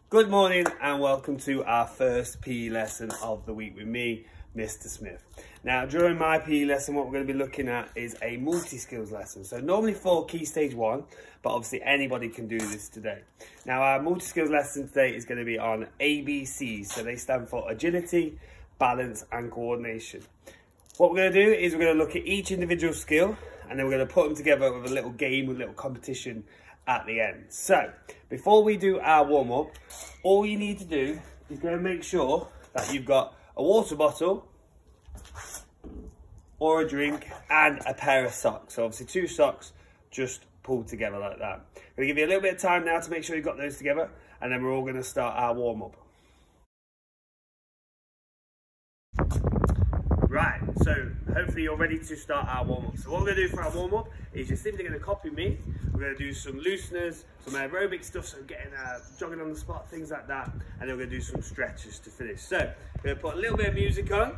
Good morning and welcome to our first PE lesson of the week with me, Mr. Smith. Now, during my PE lesson, what we're going to be looking at is a multi-skills lesson. So normally for Key Stage 1, but obviously anybody can do this today. Now, our multi-skills lesson today is going to be on ABCs. So they stand for agility, balance and coordination. What we're going to do is we're going to look at each individual skill and then we're going to put them together with a little game, with a little competition at the end. So before we do our warm-up, all you need to do is go and make sure that you've got a water bottle or a drink and a pair of socks. So obviously 2 socks just pulled together like that. I'm going to give you a little bit of time now to make sure you've got those together, and then we're all going to start our warm-up. Right, so hopefully you're ready to start our warm-up. So what we're going to do for our warm-up is you're simply going to copy me. We're going to do some looseners, some aerobic stuff, so getting jogging on the spot, things like that. And then we're going to do some stretches to finish. So we're going to put a little bit of music on.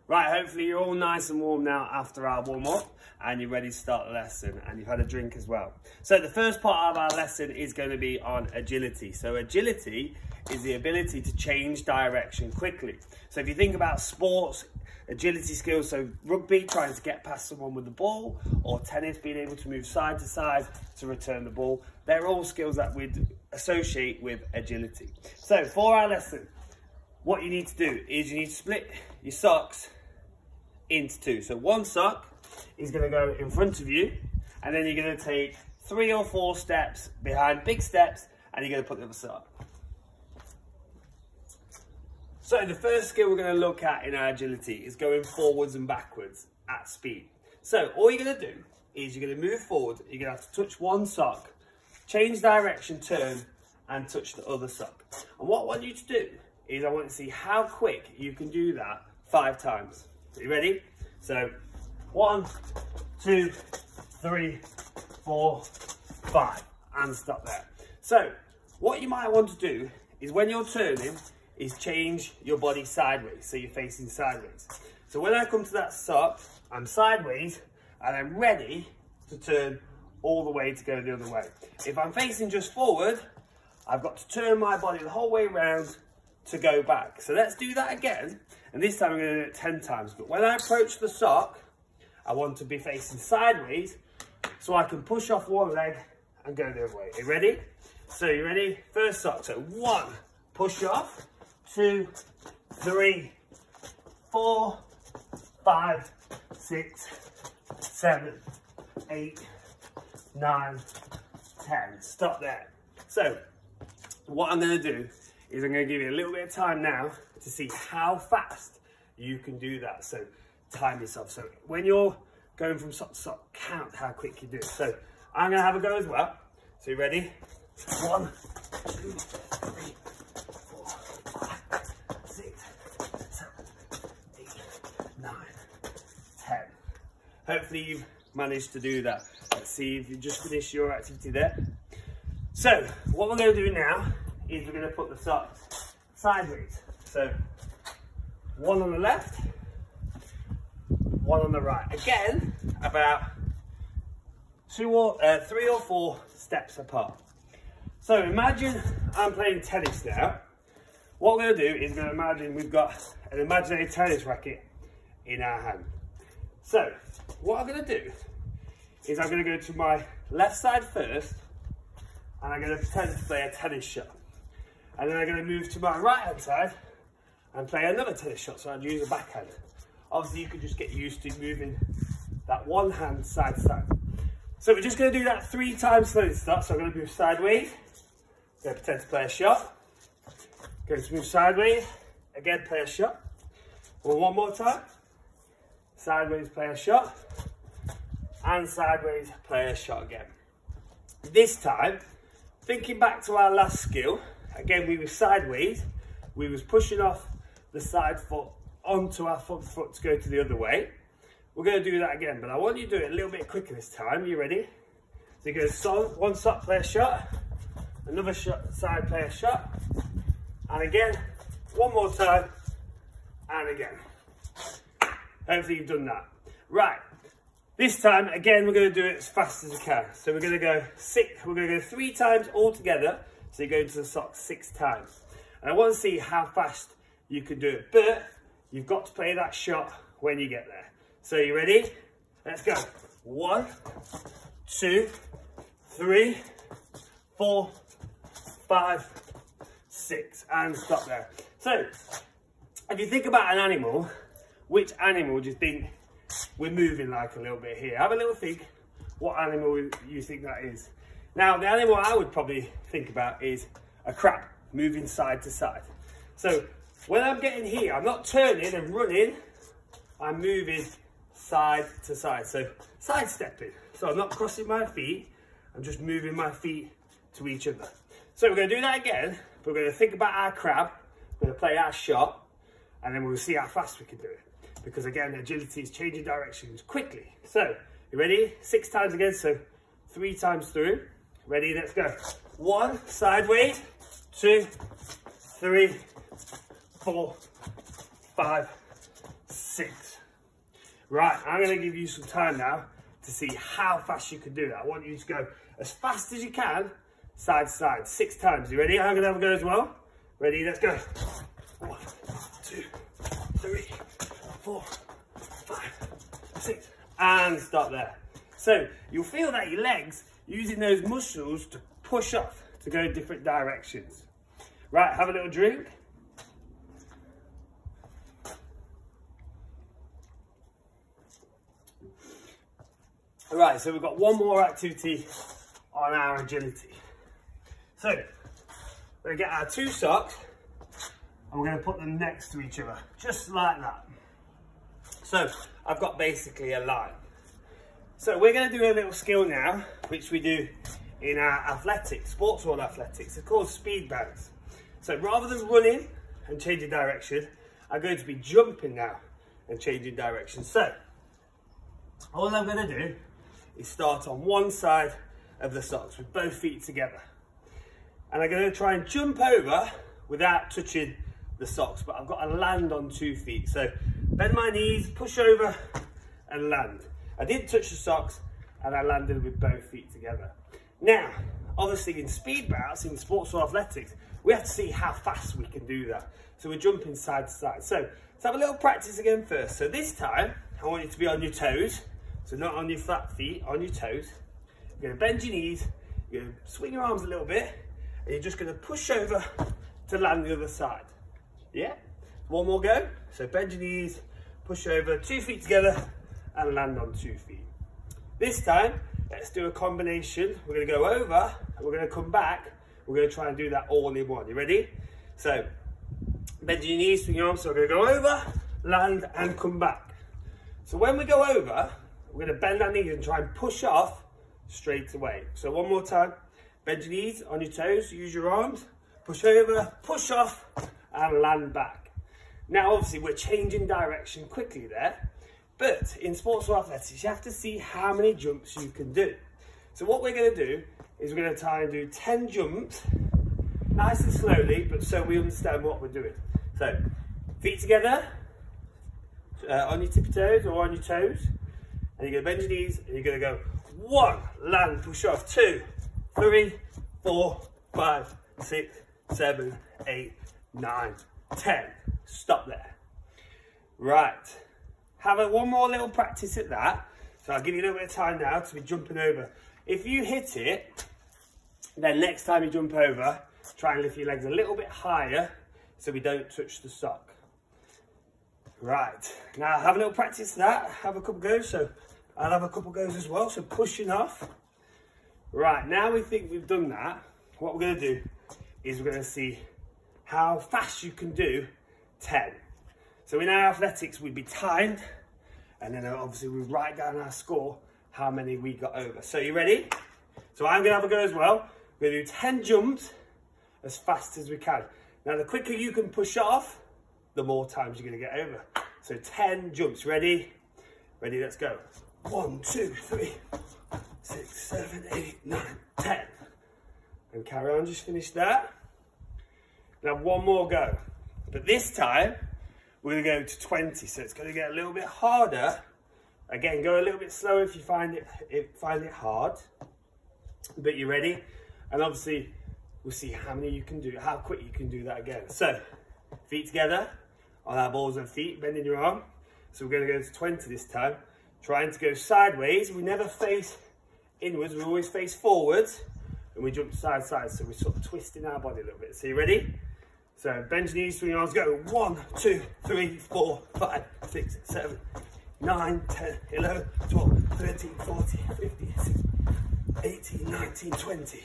Right, hopefully you're all nice and warm now after our warm-up and you're ready to start the lesson and you've had a drink as well. So the first part of our lesson is going to be on agility. So agility is the ability to change direction quickly. So if you think about sports, agility skills, so rugby, trying to get past someone with the ball, or tennis, being able to move side to side to return the ball, they're all skills that we'd associate with agility. So for our lesson, what you need to do is you need to split your socks into 2. So one sock is going to go in front of you, and then you're going to take 3 or 4 steps behind, big steps, and you're going to put the other sock. So the first skill we're going to look at in our agility is going forwards and backwards at speed. So all you're going to do is you're going to move forward, you're going to have to touch one sock, change direction, turn, and touch the other sock. And what I want you to do is I want to see how quick you can do that 5 times. Are you ready? So 1, 2, 3, 4, 5, and stop there. So what you might want to do is when you're turning is change your body sideways, so you're facing sideways. So when I come to that sock, I'm sideways and I'm ready to turn all the way to go the other way. If I'm facing just forward, I've got to turn my body the whole way around to go back. So let's do that again. And this time I'm going to do it 10 times. But when I approach the sock, I want to be facing sideways so I can push off one leg and go the other way. Are you ready? So you ready? First sock. So 1, push off, 2, 3, 4, 5, 6, 7, 8, 9, 10. Stop there. So what I'm going to do is I'm going to give you a little bit of time now to see how fast you can do that. So time yourself. So when you're going from sock to sock, count how quick you do it. So I'm going to have a go as well. So you ready? 1, 2, 3, 4, 5, 6, 7, 8, 9, 10. Hopefully you've managed to do that. Let's see if you just finished your activity there. So what we're going to do now is we're going to put the socks sideways. So 1 on the left, 1 on the right. Again, about 3 or 4 steps apart. So imagine I'm playing tennis now. What we're going to do is we're going to imagine we've got an imaginary tennis racket in our hand. So what I'm going to do is I'm going to go to my left side first, and I'm going to pretend to play a tennis shot. And then I'm going to move to my right hand side and play another tennis shot, so I'd use a backhand. Obviously you could just get used to moving that one hand side to side. So we're just going to do that 3 times slowly to start. So I'm going to move sideways, going to pretend to play a shot, going to move sideways, again play a shot. Well, one more time, sideways play a shot, and sideways play a shot again. This time, thinking back to our last skill, again we were sideways, we was pushing off the side foot onto our front foot to go to the other way. We're going to do that again, but I want you to do it a little bit quicker this time. You ready? So you go one sock, play a shot, another shot, side, play a shot, and again, one more time, and again. Hopefully you've done that. Right, this time, again, we're going to do it as fast as we can. So we're going to go 3 times all together. So you go into the sock 6 times. And I want to see how fast you can do it, but you've got to play that shot when you get there. So you ready? Let's go. 1, 2, 3, 4, 5, 6, and stop there. So if you think about an animal, which animal do you think we're moving like a little bit here? Have a little think what animal you think that is. Now the animal I would probably think about is a crab moving side to side. So when I'm getting here, I'm not turning and running, I'm moving side to side. So side stepping. So I'm not crossing my feet, I'm just moving my feet to each other. So we're going to do that again. We're going to think about our crab, we're going to play our shot, and then we'll see how fast we can do it. Because again, agility is changing directions quickly. So, you ready? 6 times again, so 3 times through. Ready, let's go. 1, sideways, 2, 3, 4, 5, 6. Right, I'm gonna give you some time now to see how fast you can do that. I want you to go as fast as you can, side to side, 6 times. You ready? I'm gonna have a go as well. Ready, let's go. 1, 2, 3, 4, 5, 6, and stop there. So you'll feel that your legs using those muscles to push off to go different directions. Right, have a little drink. All right, so we've got one more activity on our agility. So we're gonna get our 2 socks and we're gonna put them next to each other, just like that. So I've got basically a line. So we're going to do a little skill now, which we do in our athletics, sports world athletics. It's called speed bounce. So rather than running and changing direction, I'm going to be jumping now and changing direction. So all I'm going to do is start on one side of the socks with both feet together. And I'm going to try and jump over without touching the socks, but I've got to land on 2 feet. So bend my knees, push over and land. I didn't touch the socks and I landed with both feet together. Now, obviously in speed bounce, in sports or athletics, we have to see how fast we can do that. So we're jumping side to side. So let's have a little practice again first. So this time, I want you to be on your toes So not on your flat feet, on your toes. You're gonna bend your knees, you're gonna swing your arms a little bit, and you're just gonna push over to land the other side. Yeah? One more go. So bend your knees, push over, 2 feet together, and land on 2 feet. This time, let's do a combination. We're gonna go over, and we're gonna come back. We're gonna try and do that all in one. You ready? So, bend your knees, swing your arms. So we're gonna go over, land, and come back. So when we go over, we're gonna bend our knees and try and push off straight away. So one more time, bend your knees on your toes, use your arms, push over, push off, and land back. Now, obviously, we're changing direction quickly there, but in sports or athletics, you have to see how many jumps you can do. So what we're gonna do is we're gonna try and do 10 jumps, nice and slowly, but so we understand what we're doing. So, feet together, on your tippy toes or on your toes, and you're gonna bend your knees, and you're gonna go 1, land, push off, 2, 3, 4, 5, 6, 7, 8, 9, 10. Stop there. Right. Have one more little practice at that. So I'll give you a little bit of time now to be jumping over. If you hit it, then next time you jump over, try and lift your legs a little bit higher so we don't touch the sock. Right. Now have a little practice of that. Have a couple goes. So I'll have a couple goes as well. So pushing off. Right. Now we think we've done that. What we're going to do is we're going to see how fast you can do 10. So in our athletics, we'd be timed, and then obviously we write down our score, how many we got over. So you ready? So I'm gonna have a go as well. We're gonna do 10 jumps as fast as we can. Now the quicker you can push off, the more times you're gonna get over. So 10 jumps, ready? Ready, let's go. 1, 2, 3, 6, 7, 8, 9, 10. And carry on, just finish that. Now one more go. But this time, we're gonna go to 20, so it's gonna get a little bit harder. Again, go a little bit slower if you find it hard. But you ready? And obviously, we'll see how many you can do, how quick you can do that again. So, feet together, on our balls and feet, bending your arm. So we're gonna go to 20 this time. Trying to go sideways, we never face inwards, we always face forwards. And we jump side to side, so we're sort of twisting our body a little bit. So you ready? So bend your knees, swing your arms, go. 1, 2, 3, 4, 5, 6, 7, 9, 10, 11, 12, 13, 14, 15, 16, 18, 19, 20.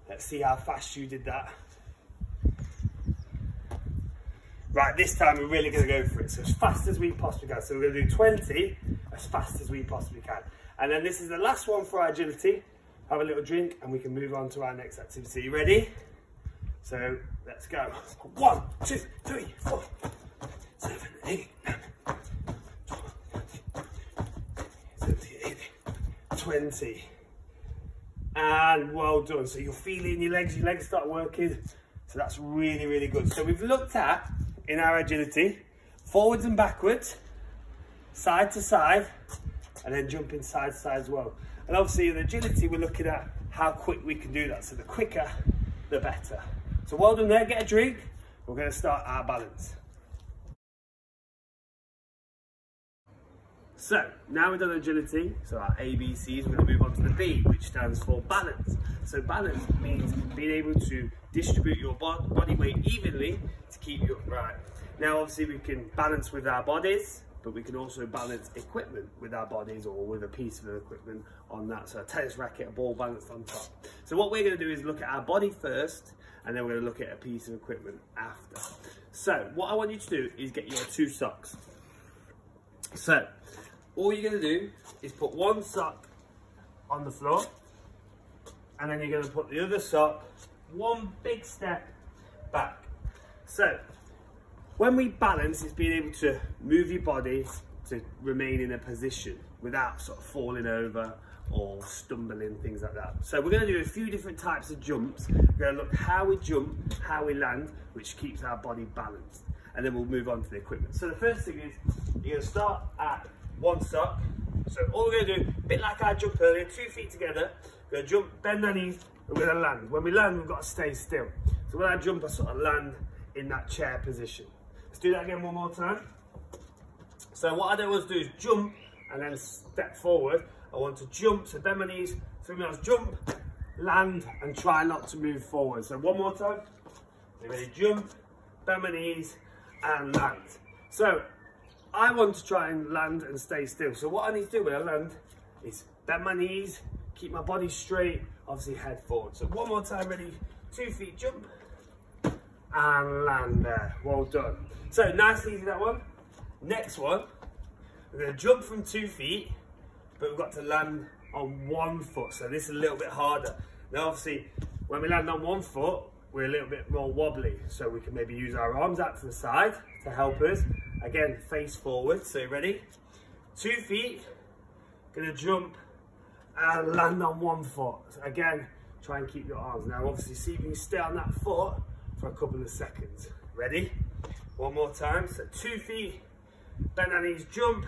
Let's see how fast you did that. Right, this time we're really going to go for it. So as fast as we possibly can. So we're going to do 20 as fast as we possibly can. And then this is the last one for our agility. Have a little drink and we can move on to our next activity. You ready? So let's go. 1, 2, 3, 4, 7, 8, 9, 12, 13, 17, 18, 20. And well done. So you're feeling your legs start working. So that's really, really good. So we've looked at, in our agility, forwards and backwards, side to side, and then jumping side to side as well. And obviously in agility, we're looking at how quick we can do that. So the quicker, the better. So well done there, get a drink. We're going to start our balance. So now we've done agility, so our ABCs, we're going to move on to the B, which stands for balance. So balance means being able to distribute your body weight evenly to keep you upright. Now obviously we can balance with our bodies, but we can also balance equipment with our bodies or with a piece of equipment on that. So a tennis racket, a ball balanced on top. So what we're going to do is look at our body first, and then we're going to look at a piece of equipment after. So what I want you to do is get your 2 socks. So all you're going to do is put one sock on the floor, and then you're going to put the other sock one big step back. So when we balance, it's being able to move your body to remain in a position without sort of falling over or stumbling, things like that. So we're going to do a few different types of jumps. We're going to look how we jump, how we land, which keeps our body balanced. And then we'll move on to the equipment. So the first thing is, you're going to start at one sock. So all we're going to do, a bit like I jumped earlier, 2 feet together. We're going to jump, bend our knees, and we're going to land. When we land, we've got to stay still. So when I jump, I sort of land in that chair position. Let's do that again one more time. So what I don't want to do is jump and then step forward. I want to jump, so bend my knees, 3 minutes, jump, land, and try not to move forward. So one more time. Ready, jump, bend my knees, and land. So I want to try and land and stay still. So what I need to do when I land is bend my knees, keep my body straight, obviously head forward. So one more time, ready, 2 feet, jump, and land there. Well done. So nice and easy, that one. Next one, we're going to jump from 2 feet, but we've got to land on 1 foot. So this is a little bit harder. Now obviously, when we land on 1 foot, we're a little bit more wobbly. So we can maybe use our arms out to the side to help us. Again, face forward. So ready? 2 feet, going to jump and land on 1 foot. So again, try and keep your arms. Now obviously, see if you can stay on that foot for a couple of seconds. Ready? One more time. So 2 feet, bend our knees, jump,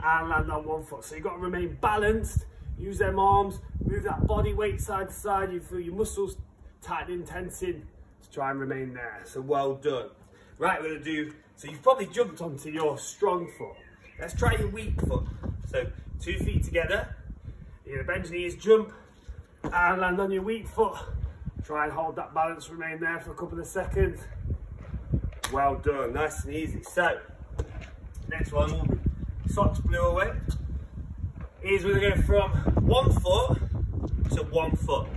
and land on 1 foot. So you've got to remain balanced, use them arms, move that body weight side to side. You feel your muscles tightening, tensing to try and remain there. So well done. Right, we're going to do, so you've probably jumped onto your strong foot. Let's try your weak foot. So 2 feet together, you're going to bend your knees, jump, and land on your weak foot. Try and hold that balance, remain there for a couple of seconds. Well done, nice and easy. So, next one will be socks blew away. Is we're going to go from 1 foot to 1 foot.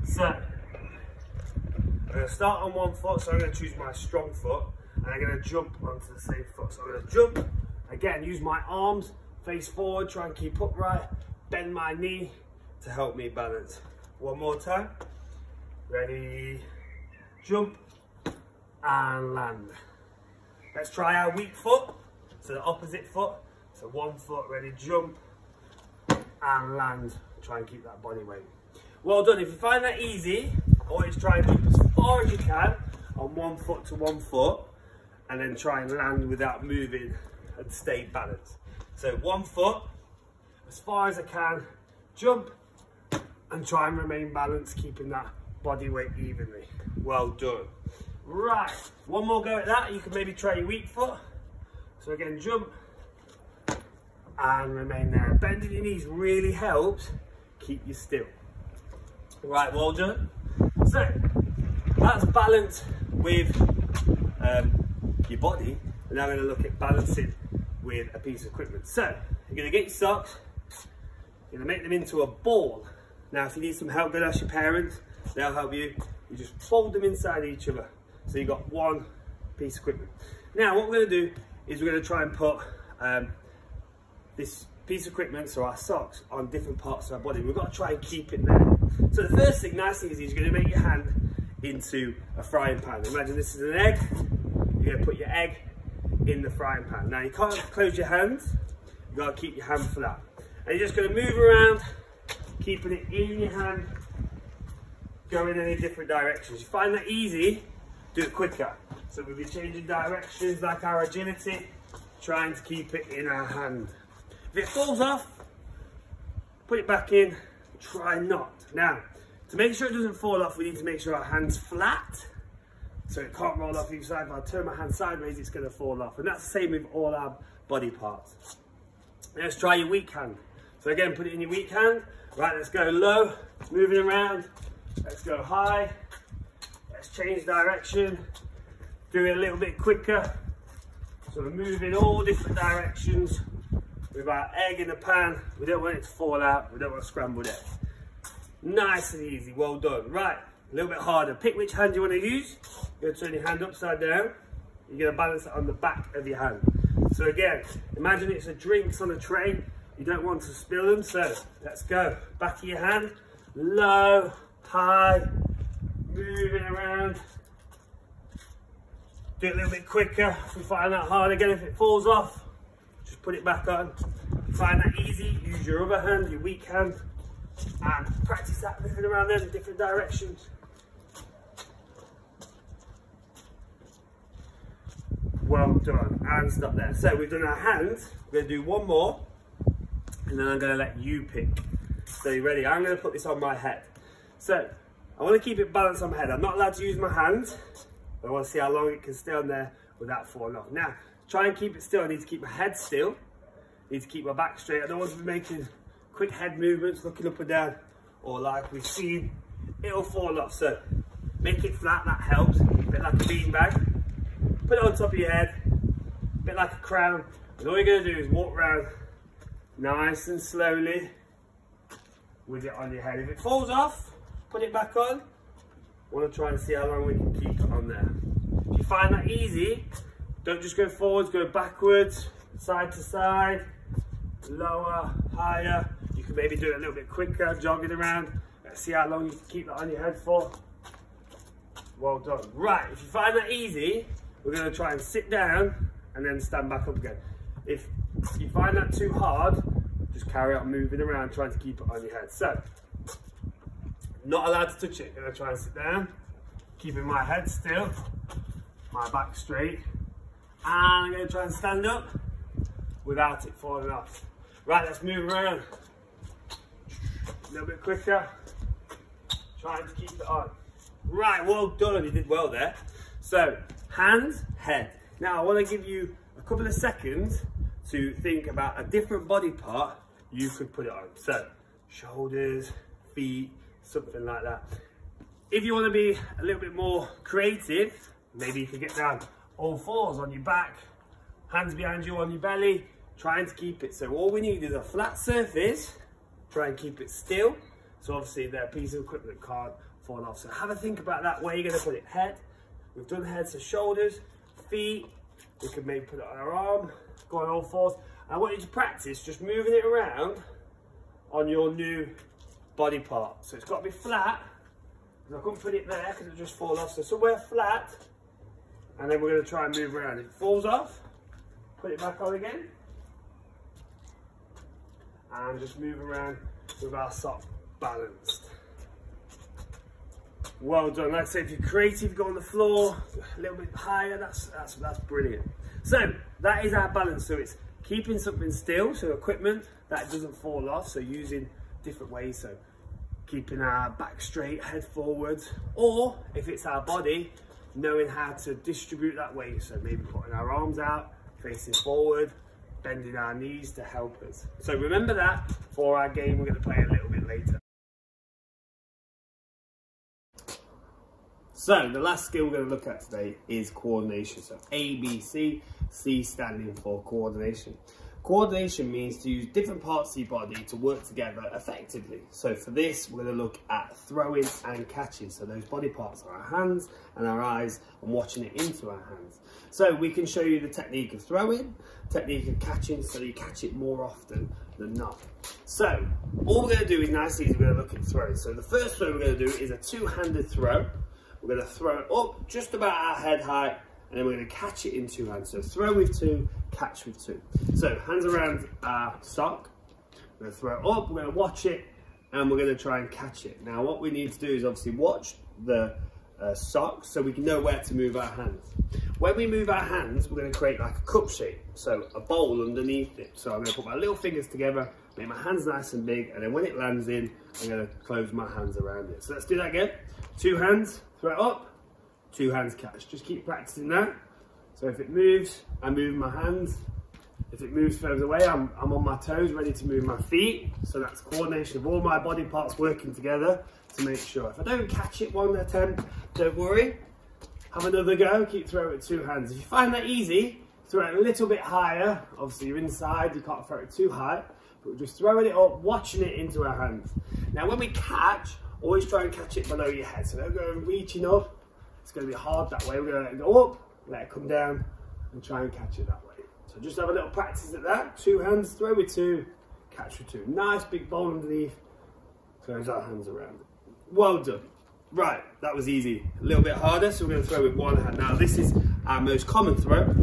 So, I'm going to start on 1 foot, so I'm going to choose my strong foot, and I'm going to jump onto the same foot. So I'm going to jump, again, use my arms, face forward, try and keep upright, bend my knee to help me balance. One more time. Ready, jump, and land. Let's try our weak foot, so the opposite foot. So 1 foot, ready, jump, and land. Try and keep that body weight. Well done. If you find that easy, I want you to try and jump as far as you can on 1 foot to 1 foot, and then try and land without moving and stay balanced. So 1 foot, as far as I can, jump, and try and remain balanced, keeping that body weight evenly. Well done. Right, one more go at that. You can maybe try your weak foot. So again, jump and remain there. Bending your knees really helps keep you still. Right, well done. So that's balance with your body. And now we're going to look at balancing with a piece of equipment. So you're going to get your socks, you're going to make them into a ball. Now if you need some help, then ask your parents, they'll help you. You just fold them inside each other. So you've got one piece of equipment. Now what we're going to do is we're going to try and put this piece of equipment, so our socks, on different parts of our body. We've got to try and keep it there. So the first thing, nice and easy, is you're going to make your hand into a frying pan. Imagine this is an egg. You're going to put your egg in the frying pan. Now you can't close your hands. You've got to keep your hand flat. And you're just going to move around, keeping it in your hand, going in any different directions. You find that easy, do it quicker. So we'll be changing directions like our agility, trying to keep it in our hand. If it falls off, put it back in, try not. Now, to make sure it doesn't fall off, we need to make sure our hand's flat, so it can't roll off either side. If I turn my hand sideways, it's going to fall off. And that's the same with all our body parts. Let's try your weak hand. So again, put it in your weak hand. Right, let's go low, moving around. Let's go high. Let's change direction. Do it a little bit quicker. So we're moving all different directions with our egg in the pan. We don't want it to fall out. We don't want scrambled eggs. Nice and easy, well done. Right, a little bit harder. Pick which hand you want to use. You're going to turn your hand upside down. You're going to balance it on the back of your hand. So again, imagine it's a drinks on a tray. You don't want to spill them, so let's go. Back of your hand, low, high, moving around. Do it a little bit quicker. If we find that hard again, if it falls off, just put it back on. If you find that easy, use your other hand, your weak hand, and practice that, moving around them in different directions. Well done, and stop there. So we've done our hands. We're going to do one more, and then I'm going to let you pick. So you ready? I'm going to put this on my head. So I want to keep it balanced on my head. I'm not allowed to use my hands. I want to see how long it can stay on there without falling off. Now, try and keep it still. I need to keep my head still. Need to keep my back straight. I don't want to be making quick head movements, looking up and down, or like we've seen, it'll fall off. So make it flat, that helps. A bit like a beanbag. Put it on top of your head, a bit like a crown. And all you're going to do is walk around nice and slowly with it on your head. If it falls off, put it back on. I want to try and see how long we can keep it on there. If you find that easy, don't just go forwards, go backwards, side to side, lower, higher. You can maybe do it a little bit quicker, jogging around. Let's see how long you can keep that on your head for. Well done. Right, if you find that easy, we're going to try and sit down and then stand back up again. If you find that too hard, just carry on moving around, trying to keep it on your head. So, not allowed to touch it. I'm going to try and sit down, keeping my head still, my back straight, and I'm going to try and stand up without it falling off. Right, let's move around. A little bit quicker, trying to keep it on. Right, well done, you did well there. So, hands, head. Now I want to give you a couple of seconds to think about a different body part you could put it on. So, shoulders, feet, something like that. If you want to be a little bit more creative, maybe you could get down all fours on your back, hands behind you on your belly, trying to keep it. So all we need is a flat surface, try and keep it still. So obviously that piece of equipment can't fall off. So have a think about that, where you're going to put it. Head, we've done head, so shoulders, feet, we could maybe put it on our arm, go on all fours. I want you to practice just moving it around on your new body part. So it's got to be flat, because I couldn't put it there because it'll just fall off. So somewhere flat, and then we're going to try and move around. If it falls off, put it back on again, and just move around with our sock balanced. Well done. Like I say, if you're creative, go on the floor a little bit higher. That's brilliant. So that is our balance. So it's keeping something still, so equipment that doesn't fall off. So using different ways. So keeping our back straight, head forwards, or if it's our body, knowing how to distribute that weight. So maybe putting our arms out, facing forward, bending our knees to help us. So remember that for our game we're going to play a little bit later. So the last skill we're going to look at today is coordination. So ABC, C standing for coordination. Coordination means to use different parts of your body to work together effectively. So for this, we're going to look at throwing and catching. So those body parts are our hands and our eyes, and watching it into our hands. So we can show you the technique of throwing, technique of catching, so you catch it more often than not. So all we're going to do is nice and easy. We're going to look at throwing. So the first throw we're going to do is a two-handed throw. We're going to throw it up just about our head height, and then we're going to catch it in two hands. So throw with two, catch with two. So hands around our sock. We're going to throw it up, we're going to watch it, and we're going to try and catch it. Now what we need to do is obviously watch the sock so we can know where to move our hands. When we move our hands, we're going to create like a cup shape, so a bowl underneath it. So I'm going to put my little fingers together, make my hands nice and big, and then when it lands in, I'm going to close my hands around it. So let's do that again. Two hands, throw it up, two hands catch. Just keep practicing that. So if it moves, I move my hands. If it moves further away, I'm on my toes, ready to move my feet. So that's coordination of all my body parts working together to make sure. If I don't catch it one attempt, don't worry. Have another go, keep throwing it with two hands. If you find that easy, throw it a little bit higher. Obviously you're inside, you can't throw it too high, but we're just throwing it up, watching it into our hands. Now when we catch, always try and catch it below your head. So don't go reaching up, it's going to be hard that way. We're going to let it go up, let it come down, and try and catch it that way. So just have a little practice at that. Two hands, throw with two, catch with two. Nice big bowl underneath, close our hands around it. Well done. Right, that was easy. A little bit harder, so we're going to throw with one hand. Now this is our most common throw.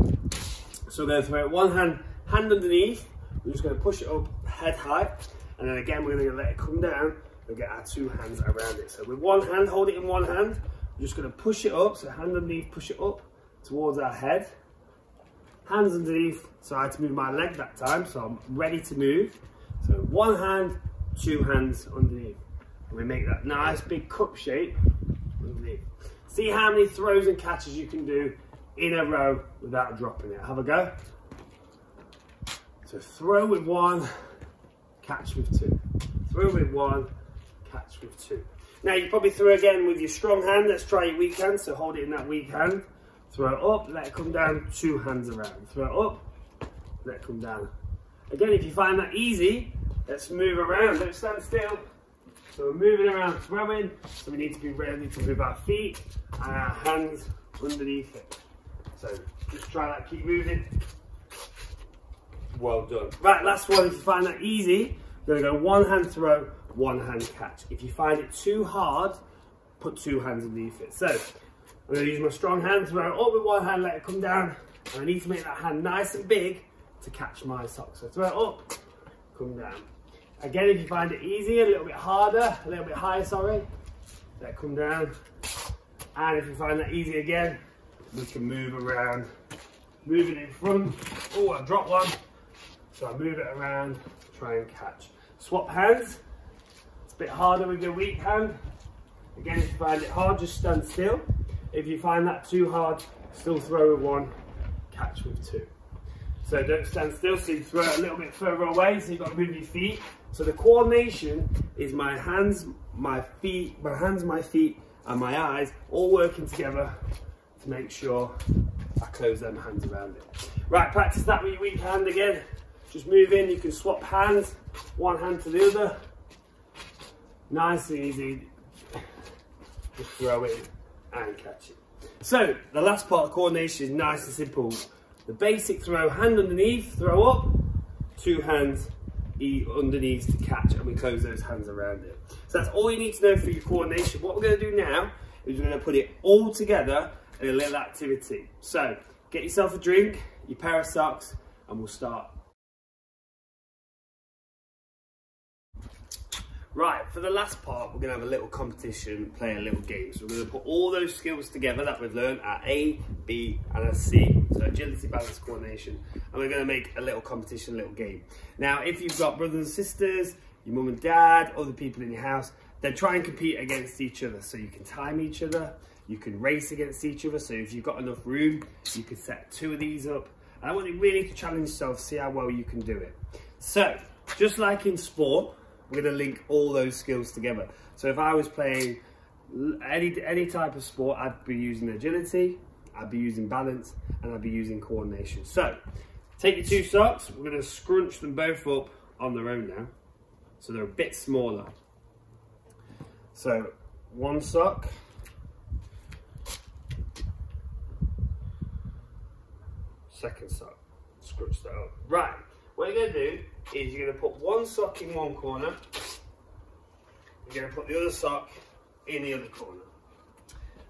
So we're going to throw it one hand underneath. We're just going to push it up head height, and then again we're going to let it come down and get our two hands around it. So with one hand, hold it in one hand. We're just going to push it up, so hand underneath, push it up towards our head. Hands underneath, so I had to move my leg that time, so I'm ready to move. So one hand, two hands underneath. And we make that nice big cup shape underneath. See how many throws and catches you can do in a row without dropping it. Have a go. So So throw with one, catch with two. Throw with one, catch with two. Now you probably throw again with your strong hand. Let's try your weak hand. So hold it in that weak hand. Throw it up, let it come down, two hands around. Throw it up, let it come down. Again, if you find that easy, let's move around. Don't stand still. So we're moving around, throwing. So we need to be ready to move our feet and our hands underneath it. So just try that, keep moving. Well done. Right, last one. If you find that easy, we're going to go one hand throw, one hand catch. If you find it too hard, put two hands underneath it. So I'm going to use my strong hand, throw it up with one hand, let it come down. And I need to make that hand nice and big to catch my sock. So throw it up, come down. Again, if you find it easy, a little bit harder, a little bit higher, sorry, let it come down. And if you find that easy again, we can move around, move it in front. Oh, I dropped one. So I move it around, try and catch. Swap hands. It's a bit harder with your weak hand. Again, if you find it hard, just stand still. If you find that too hard, still throw with one, catch with two. So don't stand still, so you throw it a little bit further away, so you've got to move your feet. So the coordination is my hands, my feet, and my eyes all working together to make sure I close them hands around it. Right, practice that with your weak hand again. Just move in, you can swap hands, one hand to the other. Nice and easy. Just throw it and catch it. So the last part of coordination is nice and simple. The basic throw, hand underneath, throw up, two hands underneath to catch, and we close those hands around it. So that's all you need to know for your coordination. What we're going to do now is we're going to put it all together in a little activity. So get yourself a drink, your pair of socks, and we'll start. Right, for the last part, we're going to have a little competition, play a little game. So we're going to put all those skills together that we've learned at A, B, and a C. So agility, balance, coordination. And we're going to make a little competition, a little game. Now, if you've got brothers and sisters, your mum and dad, other people in your house, then try and compete against each other. So you can time each other, you can race against each other. So if you've got enough room, you can set two of these up. And I want you really to challenge yourself, see how well you can do it. So, just like in sport, we're going to link all those skills together. So if I was playing any type of sport, I'd be using agility, I'd be using balance, and I'd be using coordination. So take your two socks, we're going to scrunch them both up on their own now. So they're a bit smaller. So one sock, second sock, scrunch that up. Right, what you're going to do is you're going to put one sock in one corner, you're going to put the other sock in the other corner.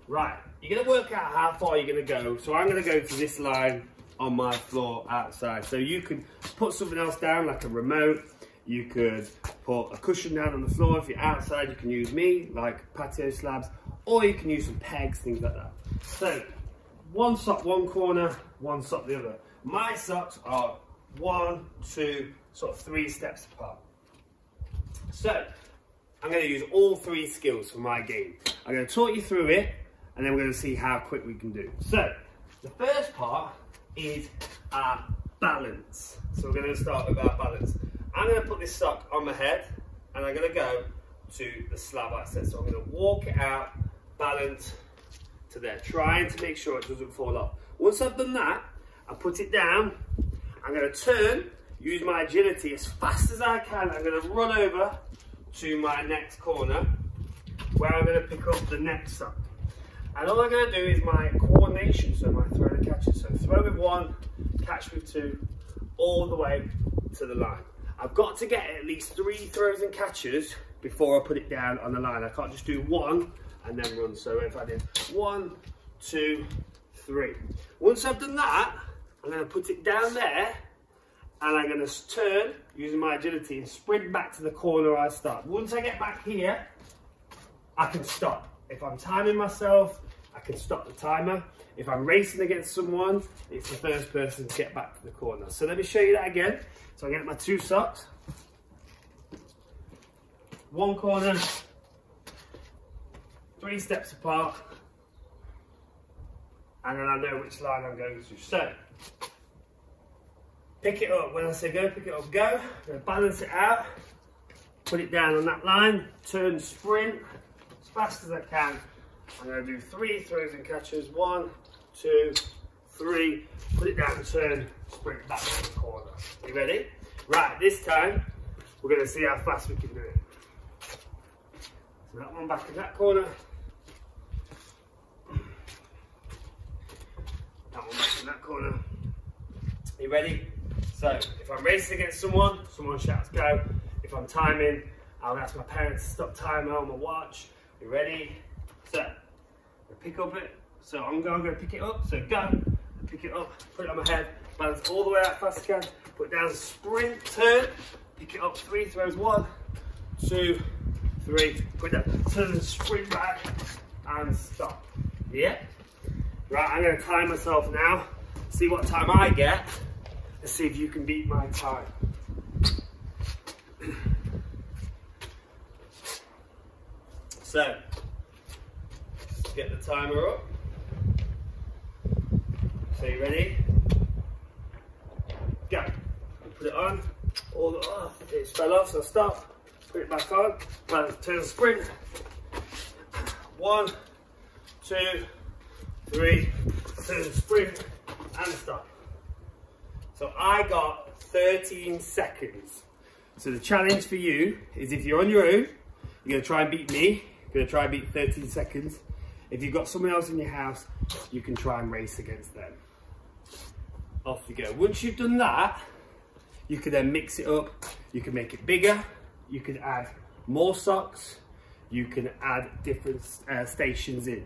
Right, you're going to work out how far you're going to go. So I'm going to go to this line on my floor outside. So you can put something else down like a remote, you could put a cushion down on the floor. If you're outside, you can use me, like patio slabs, or you can use some pegs, things like that. So one sock one corner, one sock the other. My socks are 1, 2, sort of 3 steps apart. So I'm going to use all 3 skills for my game. I'm going to talk you through it, and then we're going to see how quick we can do. So the first part is our balance. So we're going to start with our balance. I'm going to put this sock on my head, and I'm going to go to the slab I said. So I'm going to walk it out, balance to there, trying to make sure it doesn't fall off. Once I've done that, I put it down. I'm going to turn, use my agility as fast as I can. I'm going to run over to my next corner where I'm going to pick up the next sock. And all I'm going to do is my coordination, so my throw and catches. So throw with one, catch with two, all the way to the line. I've got to get at least 3 throws and catches before I put it down on the line. I can't just do one and then run. So if I did 1, 2, 3. Once I've done that, I'm going to put it down there, and I'm going to turn using my agility and sprint back to the corner I start. Once I get back here, I can stop. If I'm timing myself, I can stop the timer. If I'm racing against someone, it's the first person to get back to the corner. So let me show you that again. So I get my 2 socks, one corner, 3 steps apart, and then I know which line I'm going to. So Pick it up. When I say go, pick it up, go. I'm going to balance it out. Put it down on that line. Turn, sprint as fast as I can. I'm going to do 3 throws and catches. 1, 2, 3. Put it down, turn, sprint back to the corner. Are you ready? Right, this time we're going to see how fast we can do it. So that one back in that corner. That one back in that corner. Are you ready? So if I'm racing against someone, someone shouts go. If I'm timing, I'll ask my parents to stop timer on my watch. You ready? So pick up it. So I'm going to pick it up. So go, pick it up, put it on my head, balance all the way out fast as I can. Put it down, sprint, turn, pick it up, 3 throws. 1, 2, 3. Put it down, turn and sprint back and stop. Yeah. Right, I'm going to time myself now. See what time I get. Let's see if you can beat my time. So, get the timer up. So you ready? Go. Put it on. It fell off, so stop. Put it back on. Turn sprint. 1, 2, 3. Turn sprint and stop. So I got 13 seconds. So the challenge for you is if you're on your own, you're going to try and beat me. You're going to try and beat 13 seconds. If you've got someone else in your house, you can try and race against them. Off you go. Once you've done that, you can then mix it up. You can make it bigger. You can add more socks. You can add different stations in.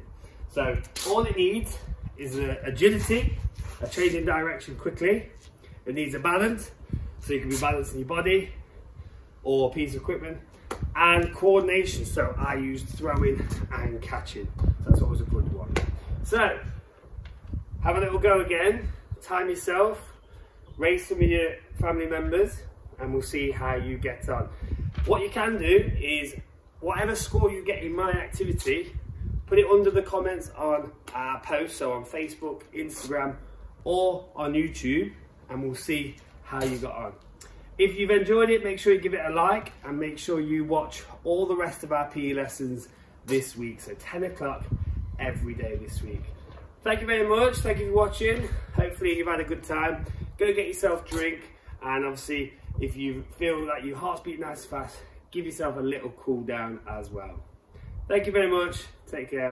So all it needs is agility, a change in direction quickly. It needs a balance, so you can be balancing your body or a piece of equipment, and coordination. So I used throwing and catching. So that's always a good one. So have a little go again. Time yourself, race some of your family members, and we'll see how you get on. What you can do is, whatever score you get in my activity, put it under the comments on our post, so on Facebook, Instagram, or on YouTube, and we'll see how you got on. If you've enjoyed it, make sure you give it a like, and make sure you watch all the rest of our PE lessons this week, so 10 o'clock every day this week. Thank you very much. Thank you for watching. Hopefully you've had a good time. Go get yourself a drink, and obviously if you feel like your heart's beating nice and fast, give yourself a little cool down as well. Thank you very much. Take care.